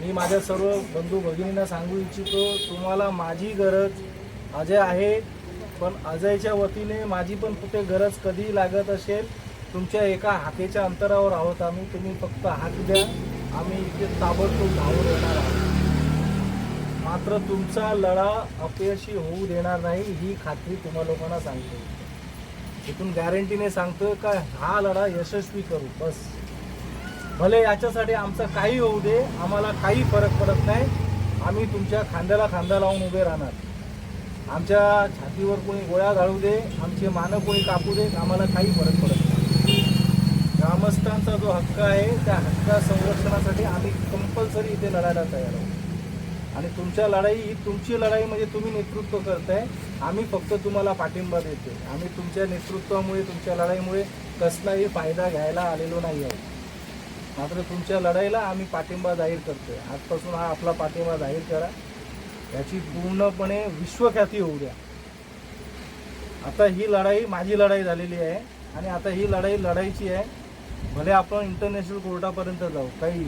मी माझ्या सर्व बंधू भगिनींना सांगू इच्छितो, तुम्हाला माझी गरज अजय आहे, पण अजयच्या वतीने माझी पण कुठे गरज कधी लागत असेल, तुमच्या एका हाकेच्या अंतरावर आहोत आम्ही. तुम्ही फक्त हाक द्या, आम्ही इथे ताबडतोब धावून येणार आहोत. मात्र तुमचा लढा अपयशी होऊ देणार नाही, ही खात्री तुम्हा लोकांना सांगतो. इथून गॅरंटीने सांगतोय का हा लढा यशस्वी करू. बस भले याच्यासाठी आमचं काही होऊ दे, आम्हाला काही फरक पडत नाही. आम्ही तुमच्या खांद्याला खांदा लावून उभे राहणार. आमच्या छातीवर कोणी गोळ्या घालू दे, आमचे मानं कोणी कापू दे, आम्हाला काही फरक पडत नाही. ग्रामस्थांचा जो हक्क आहे त्या हक्का संरक्षणासाठी आम्ही कंपल्सरी इथे लढायला तयार आहोत. आणि तुमच्या लढाई ही तुमची लढाई म्हणजे तुम्ही नेतृत्व करताय, आम्ही फक्त तुम्हाला पाठिंबा देतो. आम्ही तुमच्या नेतृत्वामुळे तुमच्या लढाईमुळे कसलाही फायदा घ्यायला आलेलो नाही आहोत. मात्र तुमच्या लढाईला आम्ही पाठिंबा जाहीर करतोय. आजपासून हा आपला पाठिंबा जाहीर करा, याची पूर्णपणे विश्वख्याती होऊ द्या. आता ही लढाई माझी लढाई झालेली आहे आणि आता ही लढाई लढायची आहे. भले आपण इंटरनॅशनल कोर्टापर्यंत जाऊ, काही